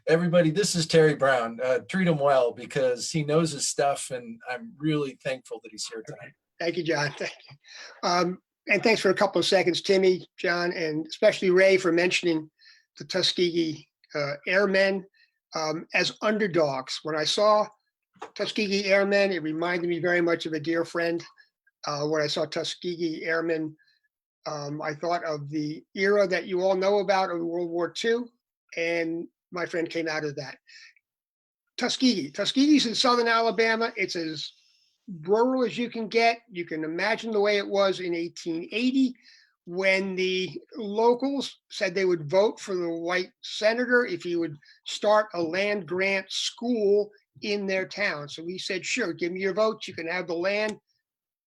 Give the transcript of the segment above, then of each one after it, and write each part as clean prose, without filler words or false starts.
Everybody, this is Terry Brown. Treat him well because he knows his stuff, and I'm really thankful that he's here tonight. Thank you, John. Thank you. And thanks for a couple of seconds, Timmy, John, and especially Ray for mentioning the Tuskegee Airmen as underdogs. When I saw Tuskegee Airmen, it reminded me very much of a dear friend. When I saw Tuskegee Airmen, I thought of the era that you all know about of World War II, and my friend came out of that. Tuskegee's in southern Alabama. It's as rural as you can get. You can imagine the way it was in 1880 when the locals said they would vote for the white senator if he would start a land grant school in their town. So he said, sure, give me your votes. You can have the land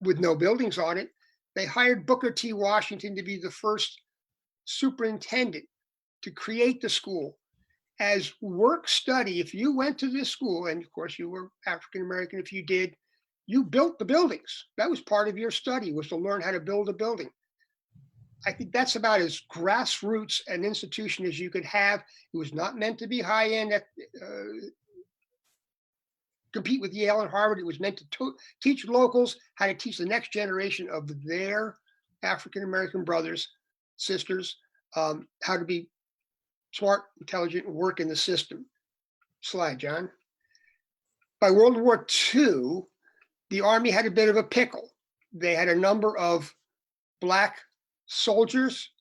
with no buildings on it. They hired Booker T. Washington to be the first superintendent to create the school. As work study, if you went to this school, and of course you were African-American if you did, you built the buildings. That was part of your study, was to learn how to build a building. I think that's about as grassroots an institution as you could have. It was not meant to be high-end, compete with Yale and Harvard. It was meant to teach locals how to teach the next generation of their African-American brothers, sisters, how to be smart, intelligent, and work in the system. Slide, John. By World War II, the Army had a bit of a pickle. They had a number of Black soldiers,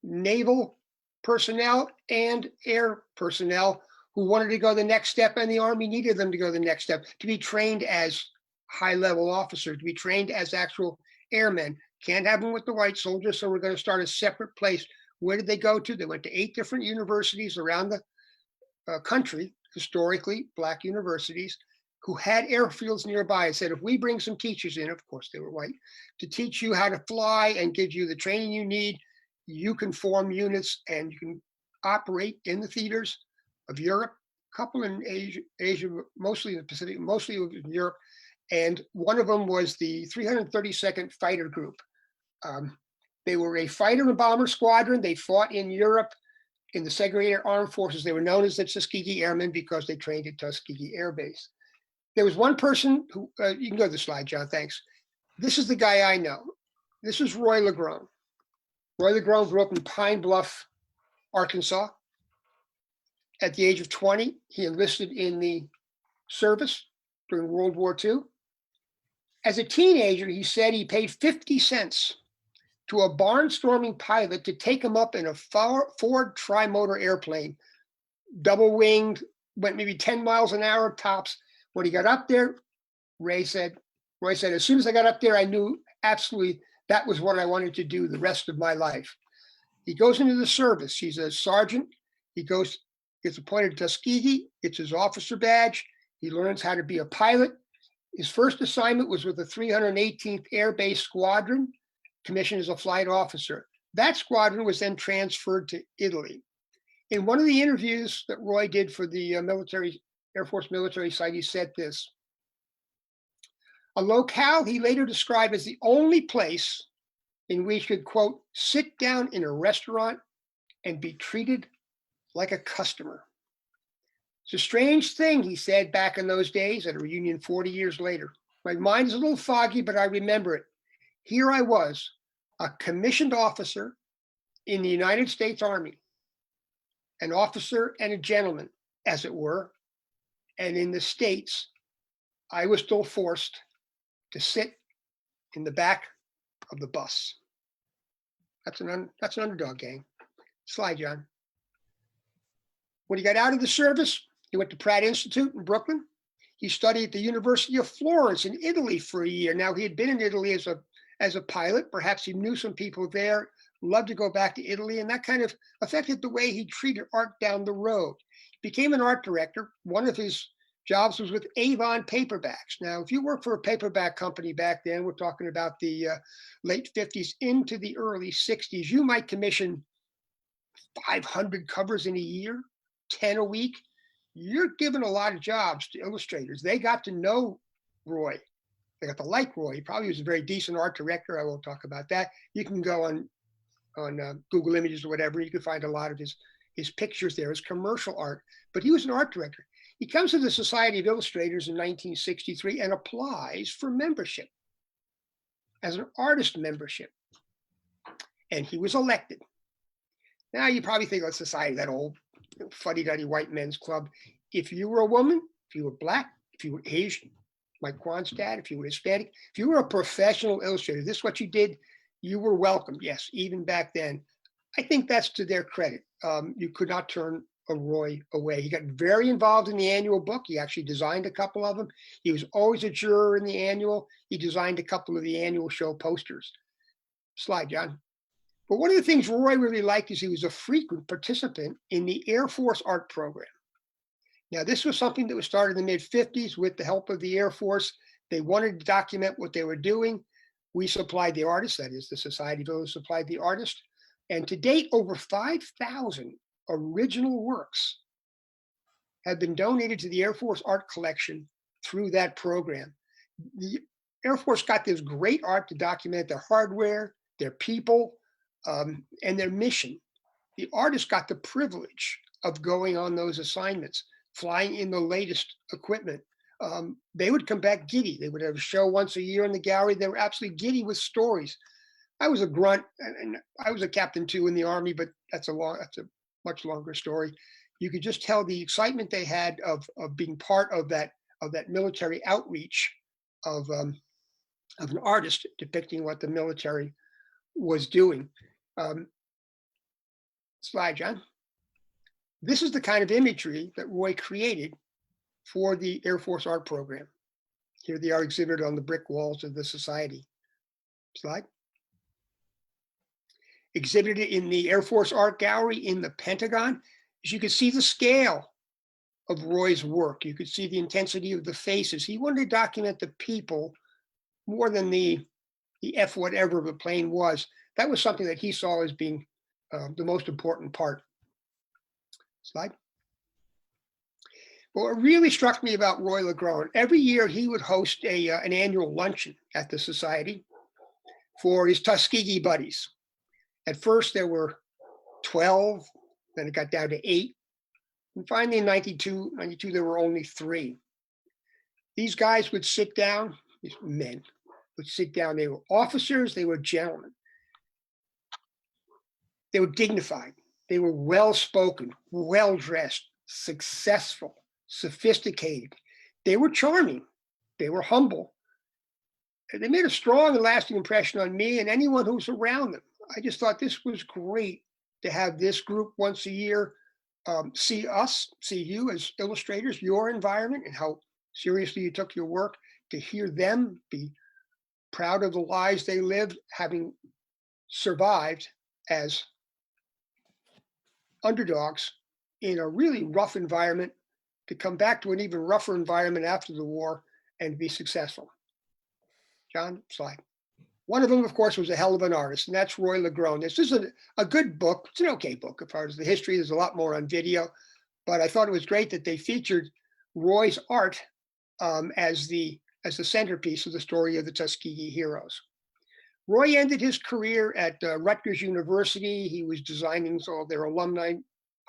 naval personnel, and air personnel who wanted to go the next step, and the Army needed them to go the next step, to be trained as high-level officers, to be trained as actual airmen. Can't have them with the white soldiers, so we're going to start a separate place. Where did they go to? They went to 8 different universities around the country, historically Black universities, who had airfields nearby and said, if we bring some teachers in, of course they were white, to teach you how to fly and give you the training you need, you can form units and you can operate in the theaters of Europe, a couple in Asia, mostly in the Pacific, mostly in Europe. And one of them was the 332nd Fighter Group. They were a fighter and bomber squadron. They fought in Europe in the segregated armed forces. They were known as the Tuskegee Airmen because they trained at Tuskegee Air Base. There was one person who, you can go to the slide, John, thanks. This is the guy I know. This is Roy LaGrone. Roy LaGrone grew up in Pine Bluff, Arkansas. At the age of 20, he enlisted in the service during World War II. As a teenager, he said he paid 50 cents to a barnstorming pilot to take him up in a Ford tri-motor airplane, double-winged, went maybe 10 miles an hour tops. When he got up there, Roy said, as soon as I got up there, I knew absolutely that was what I wanted to do the rest of my life. He goes into the service. He's a sergeant. He gets appointed to Tuskegee, gets his officer badge. He learns how to be a pilot. His first assignment was with the 318th Air Base Squadron, commissioned as a flight officer. That squadron was then transferred to Italy. In one of the interviews that Roy did for the Air Force military site, he said this: a locale he later described as the only place in which you could, quote, sit down in a restaurant and be treated like a customer. It's a strange thing, he said back in those days at a reunion 40 years later. My mind is a little foggy, but I remember it. Here I was, a commissioned officer in the United States Army, an officer and a gentleman, as it were. And in the States, I was still forced to sit in the back of the bus. That's an underdog gang. Slide, John. When he got out of the service, he went to Pratt Institute in Brooklyn. He studied at the University of Florence in Italy for a year. Now, he had been in Italy as a pilot. Perhaps he knew some people there, loved to go back to Italy, and that kind of affected the way he treated art down the road. He became an art director. One of his jobs was with Avon Paperbacks. Now, if you work for a paperback company back then, we're talking about the late 50s into the early 60s, you might commission 500 covers in a year, 10 a week. You're given a lot of jobs to illustrators. They got to know Roy. They got to like Roy. He probably was a very decent art director. I won't talk about that. You can go on Google Images or whatever. You can find a lot of his pictures there, his commercial art, but he was an art director. He comes to the Society of Illustrators in 1963 and applies for membership as an artist membership. And he was elected. Now you probably think, of society, that old fuddy-duddy white men's club. If you were a woman, if you were Black, if you were Asian, like Quan's dad, if you were Hispanic, if you were a professional illustrator, this is what you did, you were welcome. Yes, even back then. I think that's to their credit. You could not turn a Roy away. He got very involved in the annual book. He actually designed a couple of them. He was always a juror in the annual. He designed a couple of the annual show posters. Slide, John. But one of the things Roy really liked is he was a frequent participant in the Air Force art program. Now, this was something that was started in the mid-50s with the help of the Air Force. They wanted to document what they were doing. We supplied the artists, that is, the Society of Illustrators supplied the artists. And to date, over 5,000 original works have been donated to the Air Force art collection through that program. The Air Force got this great art to document their hardware, their people, and their mission. The artists got the privilege of going on those assignments, flying in the latest equipment. They would come back giddy. They would have a show once a year in the gallery. They were absolutely giddy with stories. I was a grunt, and I was a captain too in the Army, but that's a much longer story. You could just tell the excitement they had of being part of that military outreach of an artist depicting what the military was doing. Slide, John. This is the kind of imagery that Roy created for the Air Force art program. Here they are exhibited on the brick walls of the society. Slide. Exhibited in the Air Force Art Gallery in the Pentagon. As you can see the scale of Roy's work. You could see the intensity of the faces. He wanted to document the people more than the F whatever the plane was. That was something that he saw as being the most important part. Slide. Well, what really struck me about Roy LaGrone, every year he would host an annual luncheon at the Society for his Tuskegee buddies. At first there were 12, then it got down to 8. And finally in 92, there were only 3. These guys would sit down, these men would sit down. They were officers, they were gentlemen. They were dignified. They were well-spoken, well-dressed, successful, sophisticated. They were charming. They were humble. They made a strong and lasting impression on me and anyone who was around them. I just thought this was great to have this group once a year see you as illustrators, your environment, and how seriously you took your work, to hear them be proud of the lives they lived, having survived as underdogs in a really rough environment, to come back to an even rougher environment after the war and be successful. John, slide. One of them, of course, was a hell of an artist, and that's Roy LaGrone. This is a good book. It's an okay book as far as the history. There's a lot more on video, but I thought it was great that they featured Roy's art as the centerpiece of the story of the Tuskegee heroes. Roy ended his career at Rutgers University. He was designing all their alumni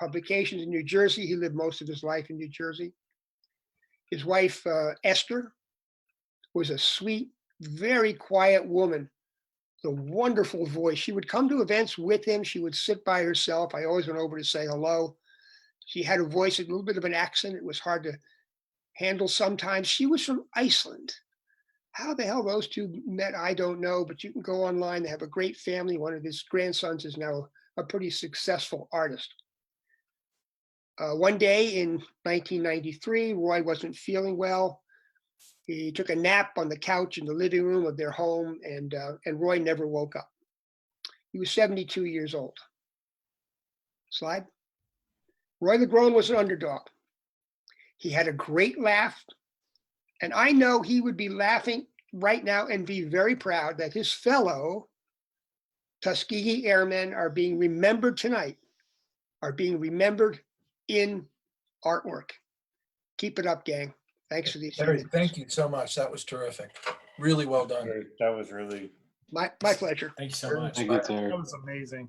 publications in New Jersey. He lived most of his life in New Jersey. His wife, Esther, was a sweet, very quiet woman, the wonderful voice. She would come to events with him. She would sit by herself. I always went over to say hello. She had a voice, a little bit of an accent. It was hard to handle sometimes. She was from Iceland. How the hell those two met, I don't know, but you can go online. They have a great family. One of his grandsons is now a pretty successful artist. One day in 1993, Roy wasn't feeling well. He took a nap on the couch in the living room of their home, and Roy never woke up. He was 72 years old. Slide. Roy LaGrone was an underdog. He had a great laugh, and I know he would be laughing right now and be very proud that his fellow Tuskegee Airmen are being remembered tonight, are being remembered in artwork. Keep it up, gang. Thanks for these. Larry, thank you so much. That was terrific. Really well done. That was really My pleasure. Thank you so much. Thank you, Terry. That was amazing.